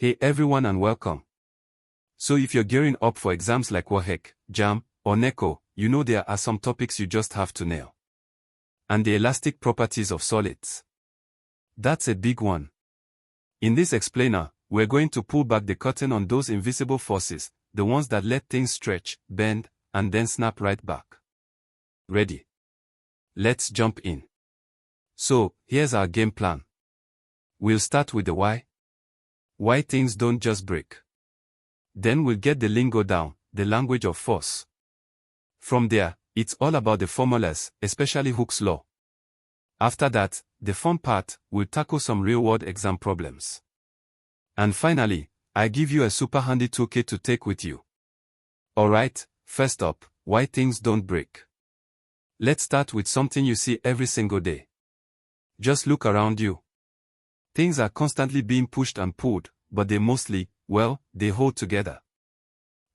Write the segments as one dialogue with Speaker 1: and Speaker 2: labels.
Speaker 1: Hey everyone and welcome. So if you're gearing up for exams like WAEC, JAMB, or NECO, you know there are some topics you just have to nail. And the elastic properties of solids. That's a big one. In this explainer, we're going to pull back the curtain on those invisible forces, the ones that let things stretch, bend, and then snap right back. Ready? Let's jump in. So, here's our game plan. We'll start with the why. Why things don't just break. Then we'll get the lingo down, the language of force. From there, it's all about the formulas, especially Hooke's law. After that, the fun part, we'll tackle some real-world exam problems. And finally, I give you a super handy toolkit to take with you. Alright, first up, why things don't break. Let's start with something you see every single day. Just look around you. Things are constantly being pushed and pulled, but they mostly, well, they hold together.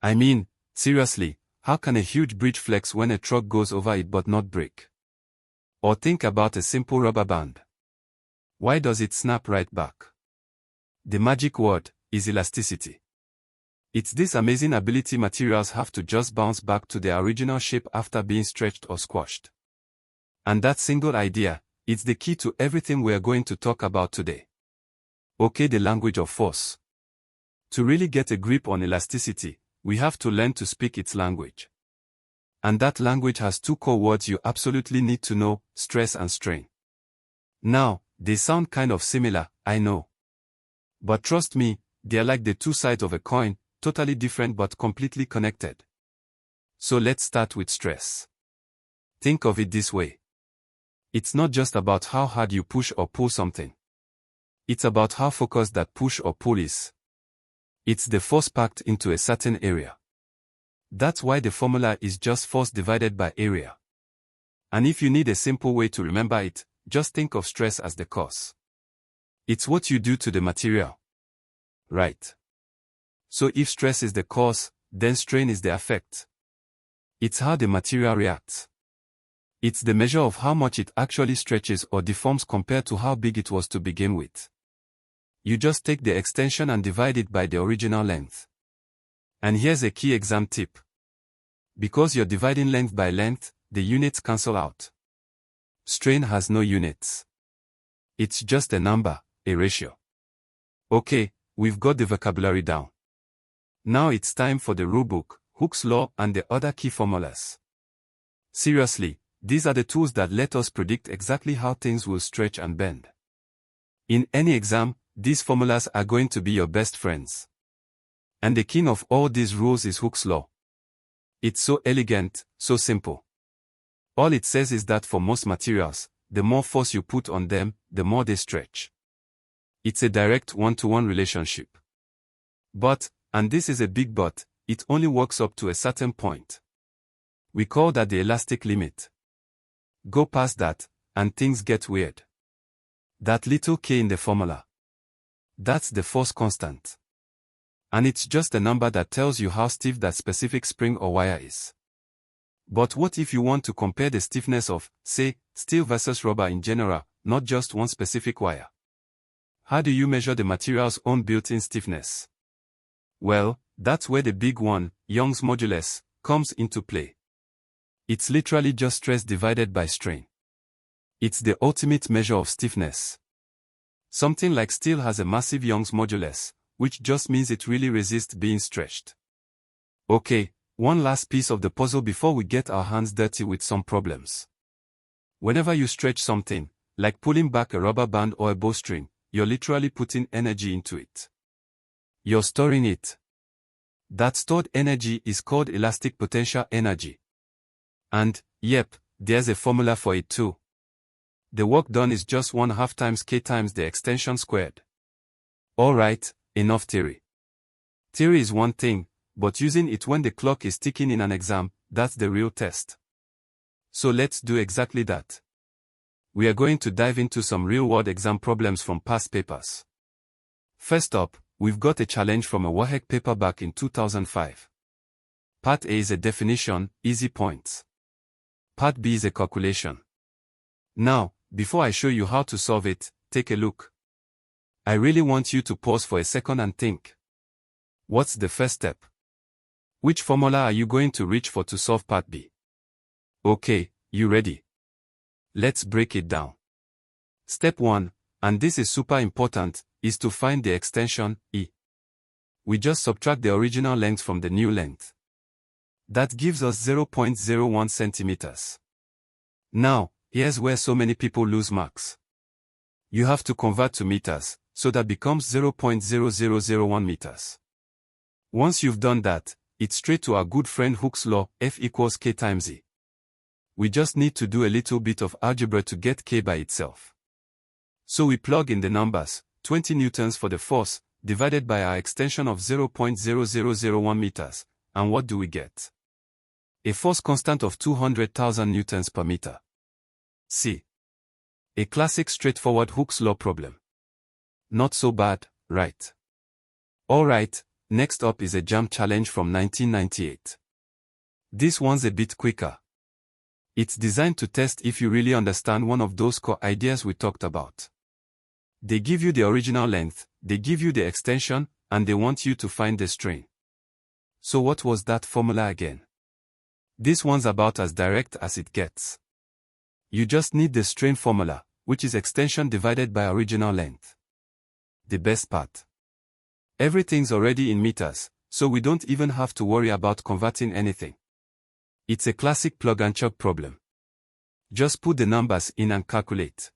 Speaker 1: I mean, seriously, how can a huge bridge flex when a truck goes over it but not break? Or think about a simple rubber band. Why does it snap right back? The magic word is elasticity. It's this amazing ability materials have to just bounce back to their original shape after being stretched or squashed. And that single idea, it's the key to everything we're going to talk about today. Okay, the language of force. To really get a grip on elasticity, we have to learn to speak its language. And that language has two core words you absolutely need to know, stress and strain. Now, they sound kind of similar, I know. But trust me, they're like the two sides of a coin, totally different but completely connected. So let's start with stress. Think of it this way. It's not just about how hard you push or pull something. It's about how focused that push or pull is. It's the force packed into a certain area. That's why the formula is just force divided by area. And if you need a simple way to remember it, just think of stress as the cause. It's what you do to the material. Right. So if stress is the cause, then strain is the effect. It's how the material reacts. It's the measure of how much it actually stretches or deforms compared to how big it was to begin with. You just take the extension and divide it by the original length. And here's a key exam tip. Because you're dividing length by length, the units cancel out. Strain has no units. It's just a number, a ratio. Okay, we've got the vocabulary down. Now it's time for the rulebook, Hooke's law and the other key formulas. Seriously, these are the tools that let us predict exactly how things will stretch and bend. In any exam, these formulas are going to be your best friends. And the king of all these rules is Hooke's law. It's so elegant, so simple. All it says is that for most materials, the more force you put on them, the more they stretch. It's a direct one-to-one relationship. But, and this is a big but, it only works up to a certain point. We call that the elastic limit. Go past that, and things get weird. That little k in the formula. That's the force constant. And it's just a number that tells you how stiff that specific spring or wire is. But what if you want to compare the stiffness of, say, steel versus rubber in general, not just one specific wire? How do you measure the material's own built-in stiffness? Well, that's where the big one, Young's modulus, comes into play. It's literally just stress divided by strain. It's the ultimate measure of stiffness. Something like steel has a massive Young's modulus, which just means it really resists being stretched. Okay, one last piece of the puzzle before we get our hands dirty with some problems. Whenever you stretch something, like pulling back a rubber band or a bowstring, you're literally putting energy into it. You're storing it. That stored energy is called elastic potential energy. And, yep, there's a formula for it too. The work done is just 1/2 times k times the extension squared. Alright, enough theory. Theory is one thing, but using it when the clock is ticking in an exam, that's the real test. So let's do exactly that. We are going to dive into some real-world exam problems from past papers. First up, we've got a challenge from a WAEC paper back in 2005. Part A is a definition, easy points. Part B is a calculation. Now, before I show you how to solve it, take a look. I really want you to pause for a second and think. What's the first step? Which formula are you going to reach for to solve part B? Okay, you ready? Let's break it down. Step 1, and this is super important, is to find the extension, E. We just subtract the original length from the new length. That gives us 0.01 centimeters. Now, here's where so many people lose marks. You have to convert to meters, so that becomes 0.0001 meters. Once you've done that, it's straight to our good friend Hooke's law, F equals K times E. We just need to do a little bit of algebra to get K by itself. So we plug in the numbers, 20 newtons for the force, divided by our extension of 0.0001 meters, and what do we get? A force constant of 200,000 newtons per meter. See. A classic straightforward Hooke's law problem. Not so bad, right? Alright, next up is a JAMB challenge from 1998. This one's a bit quicker. It's designed to test if you really understand one of those core ideas we talked about. They give you the original length, they give you the extension, and they want you to find the strain. So what was that formula again? This one's about as direct as it gets. You just need the strain formula, which is extension divided by original length. The best part. Everything's already in meters, so we don't even have to worry about converting anything. It's a classic plug-and-chug problem. Just put the numbers in and calculate.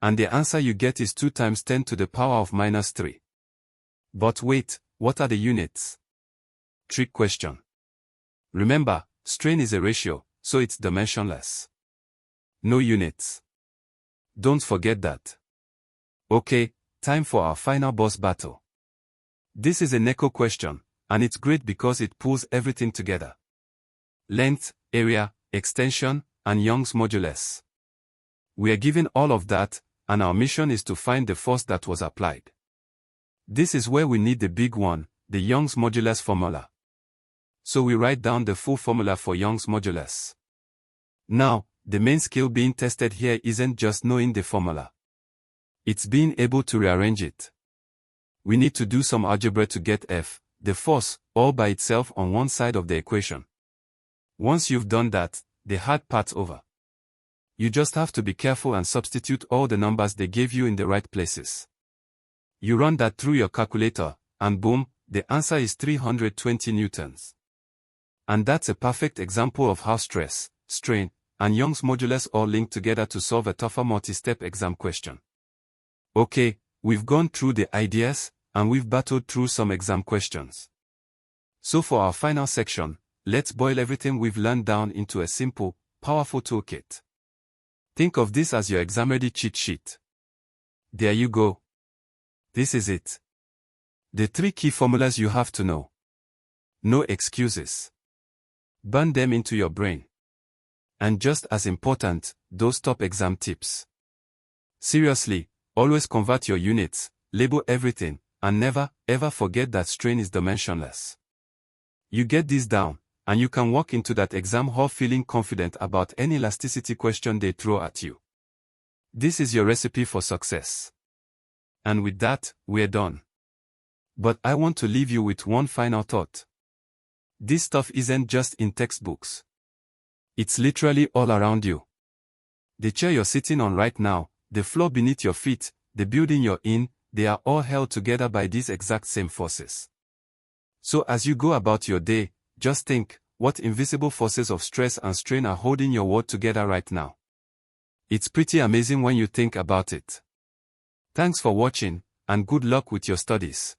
Speaker 1: And the answer you get is 2 times 10 to the power of minus 3. But wait, what are the units? Trick question. Remember, strain is a ratio, so it's dimensionless. No units. Don't forget that. Okay, time for our final boss battle. This is a NECO question, and it's great because it pulls everything together. Length, area, extension, and Young's modulus. We are given all of that, and our mission is to find the force that was applied. This is where we need the big one, the Young's modulus formula. So we write down the full formula for Young's modulus. Now, the main skill being tested here isn't just knowing the formula. It's being able to rearrange it. We need to do some algebra to get F, the force, all by itself on one side of the equation. Once you've done that, the hard part's over. You just have to be careful and substitute all the numbers they gave you in the right places. You run that through your calculator, and boom, the answer is 320 newtons. And that's a perfect example of how stress, strain, and Young's modulus all link together to solve a tougher multi-step exam question. Okay, we've gone through the ideas, and we've battled through some exam questions. So for our final section, let's boil everything we've learned down into a simple, powerful toolkit. Think of this as your exam-ready cheat sheet. There you go. This is it. The 3 key formulas you have to know. No excuses. Burn them into your brain. And just as important, those top exam tips. Seriously, always convert your units, label everything, and never, ever forget that strain is dimensionless. You get this down, and you can walk into that exam hall feeling confident about any elasticity question they throw at you. This is your recipe for success. And with that, we're done. But I want to leave you with one final thought. This stuff isn't just in textbooks. It's literally all around you. The chair you're sitting on right now, the floor beneath your feet, the building you're in, they are all held together by these exact same forces. So as you go about your day, just think, what invisible forces of stress and strain are holding your world together right now? It's pretty amazing when you think about it. Thanks for watching, and good luck with your studies.